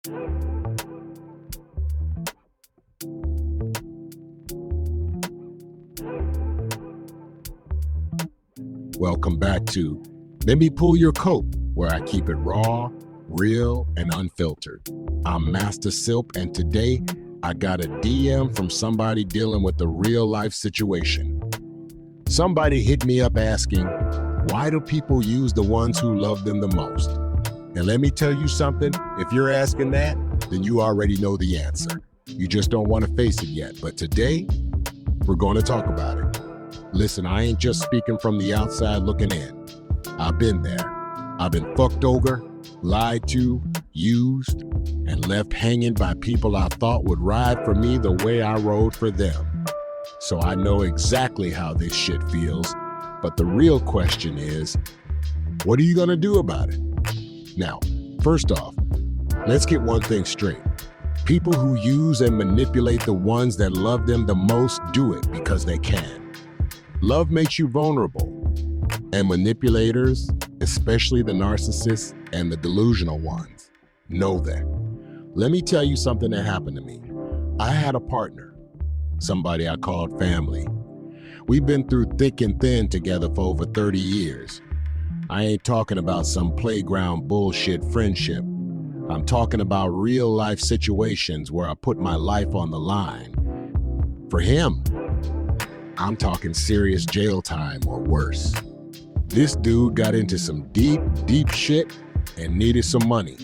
Welcome back to Let Me Pull Your Coat, where I keep it raw, real, and unfiltered. I'm Master Silp, and today I got a DM from somebody dealing with a real-life situation. Somebody hit me up asking, why do people use the ones who love them the most? And let me tell you something, if you're asking that, then you already know the answer. You just don't want to face it yet, but today, we're going to talk about it. Listen, I ain't just speaking from the outside looking in. I've been there. I've been fucked over, lied to, used, and left hanging by people I thought would ride for me the way I rode for them. So I know exactly how this shit feels, but the real question is, what are you gonna do about it? Now, first off, let's get one thing straight. People who use and manipulate the ones that love them the most do it because they can. Love makes you vulnerable, and manipulators, especially the narcissists and the delusional ones, know that. Let me tell you something that happened to me. I had a partner, somebody I called family. We've been through thick and thin together for over 30 years. I ain't talking about some playground bullshit friendship. I'm talking about real life situations where I put my life on the line. For him, I'm talking serious jail time or worse. This dude got into some deep, deep shit and needed some money.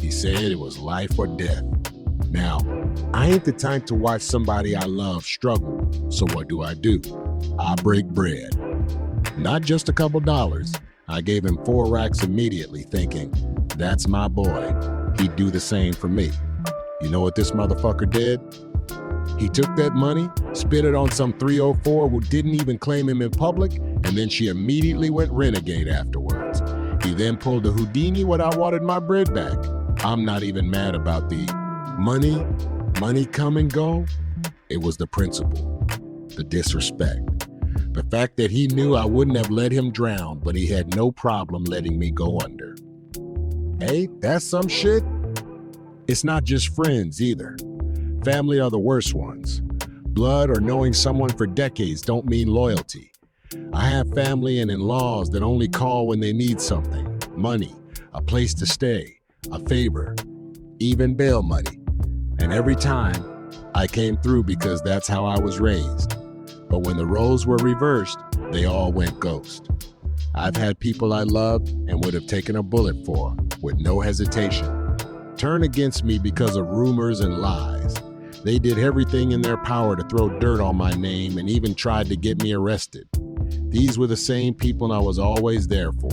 He said it was life or death. Now, I ain't the type to watch somebody I love struggle, so what do? I break bread. Not just a couple dollars. I gave him 4 racks immediately, thinking, that's my boy. He'd do the same for me. You know what this motherfucker did? He took that money, spit it on some 304 who didn't even claim him in public, and then she immediately went renegade afterwards. He then pulled a Houdini when I wanted my bread back. I'm not even mad about the money come and go. It was the principle, the disrespect. The fact that he knew I wouldn't have let him drown, but he had no problem letting me go under. Hey, that's some shit. It's not just friends either. Family are the worst ones. Blood or knowing someone for decades don't mean loyalty. I have family and in-laws that only call when they need something, money, a place to stay, a favor, even bail money. And every time, I came through because that's how I was raised. But when the roles were reversed, they all went ghost. I've had people I loved and would have taken a bullet for, with no hesitation, turn against me because of rumors and lies. They did everything in their power to throw dirt on my name and even tried to get me arrested. These were the same people I was always there for.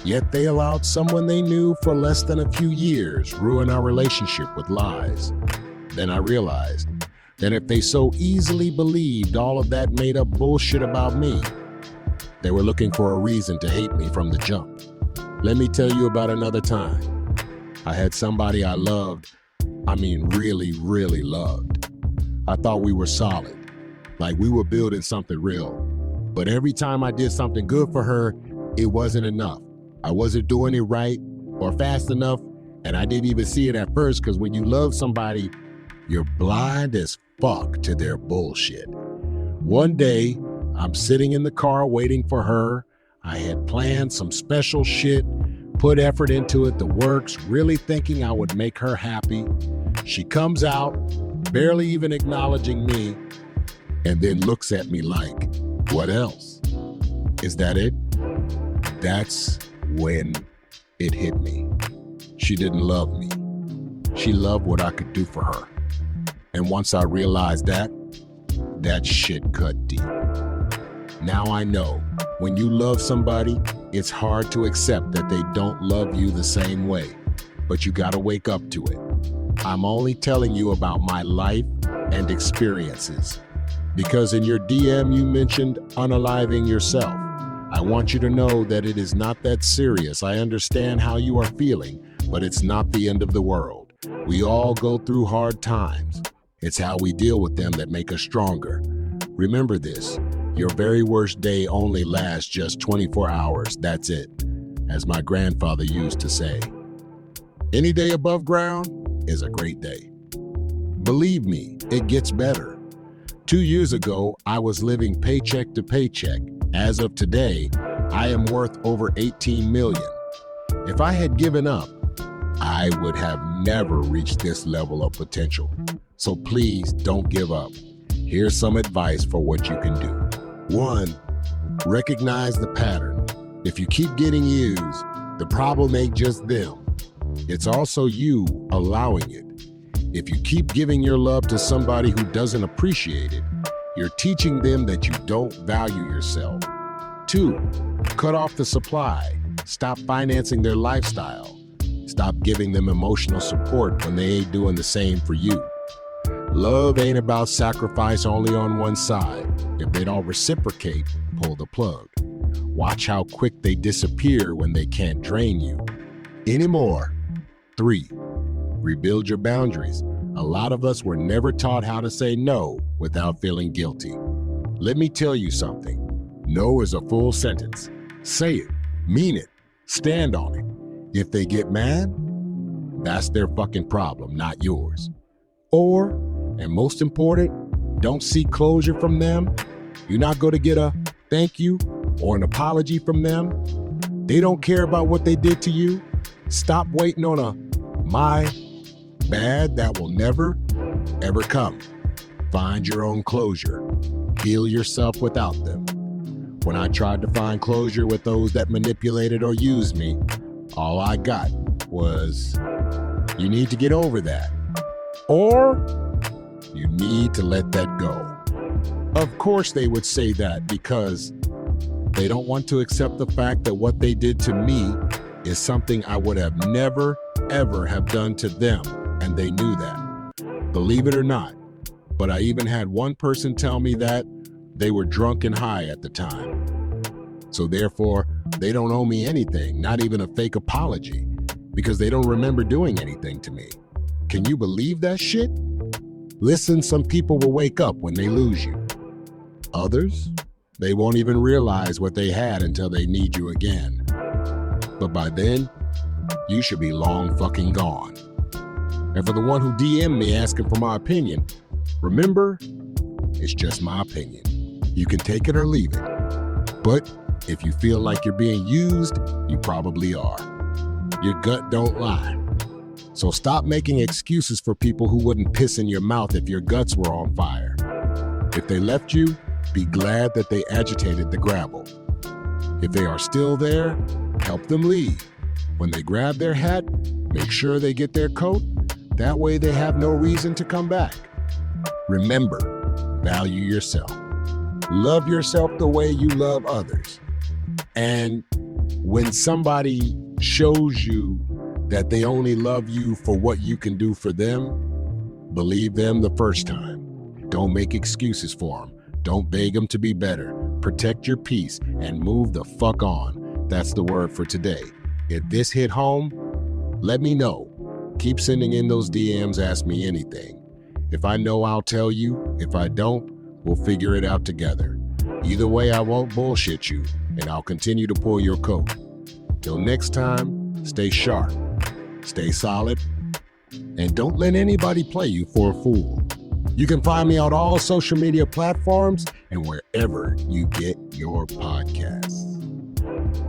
Yet they allowed someone they knew for less than a few years ruin our relationship with lies. Then I realized that if they so easily believed all of that made up bullshit about me, they were looking for a reason to hate me from the jump. Let me tell you about another time. I had somebody I loved, really, really loved. I thought we were solid, like we were building something real. But every time I did something good for her, it wasn't enough. I wasn't doing it right or fast enough, and I didn't even see it at first because when you love somebody, you're blind as fuck to their bullshit. One day, I'm sitting in the car waiting for her. I had planned some special shit, put effort into it, the works, really thinking I would make her happy. She comes out, barely even acknowledging me, and then looks at me like, what else? Is that it? That's when it hit me. She didn't love me. She loved what I could do for her. And once I realized that shit cut deep. Now I know, when you love somebody, it's hard to accept that they don't love you the same way, but you gotta wake up to it. I'm only telling you about my life and experiences, because in your DM you mentioned unaliving yourself. I want you to know that it is not that serious. I understand how you are feeling, but it's not the end of the world. We all go through hard times. It's how we deal with them that make us stronger. Remember this, your very worst day only lasts just 24 hours, that's it, as my grandfather used to say. Any day above ground is a great day. Believe me, it gets better. 2 years ago, I was living paycheck to paycheck. As of today, I am worth over 18 million. If I had given up, I would have never reached this level of potential. So please don't give up. Here's some advice for what you can do. 1, recognize the pattern. If you keep getting used, the problem ain't just them. It's also you allowing it. If you keep giving your love to somebody who doesn't appreciate it, you're teaching them that you don't value yourself. 2, cut off the supply. Stop financing their lifestyle. Stop giving them emotional support when they ain't doing the same for you. Love ain't about sacrifice only on one side. If they don't reciprocate, pull the plug. Watch how quick they disappear when they can't drain you anymore. 3, rebuild your boundaries. A lot of us were never taught how to say no without feeling guilty. Let me tell you something. No is a full sentence. Say it, mean it, stand on it. If they get mad, that's their fucking problem, not yours. Or, and most important, don't seek closure from them. You're not going to get a thank you or an apology from them. They don't care about what they did to you. Stop waiting on a my bad that will never, ever come. Find your own closure. Heal yourself without them. When I tried to find closure with those that manipulated or used me, all I got was, you need to get over that. Or, you need to let that go. Of course they would say that because they don't want to accept the fact that what they did to me is something I would have never, ever have done to them, and they knew that. Believe it or not, but I even had one person tell me that they were drunk and high at the time. So therefore, they don't owe me anything, not even a fake apology, because they don't remember doing anything to me. Can you believe that shit? Listen, some people will wake up when they lose you. Others, they won't even realize what they had until they need you again. But by then, you should be long fucking gone. And for the one who DM'd me asking for my opinion, remember, it's just my opinion. You can take it or leave it. But if you feel like you're being used, you probably are. Your gut don't lie. So stop making excuses for people who wouldn't piss in your mouth if your guts were on fire. If they left you, be glad that they agitated the gravel. If they are still there, help them leave. When they grab their hat, make sure they get their coat. That way they have no reason to come back. Remember, value yourself. Love yourself the way you love others. And when somebody shows you that they only love you for what you can do for them, believe them the first time. Don't make excuses for them. Don't beg them to be better. Protect your peace and move the fuck on. That's the word for today. If this hit home, let me know. Keep sending in those DMs, ask me anything. If I know, I'll tell you. If I don't, we'll figure it out together. Either way, I won't bullshit you, and I'll continue to pull your coat. Till next time, stay sharp, stay solid, and don't let anybody play you for a fool. You can find me on all social media platforms and wherever you get your podcasts.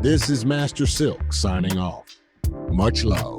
This is Master Silk signing off. Much love.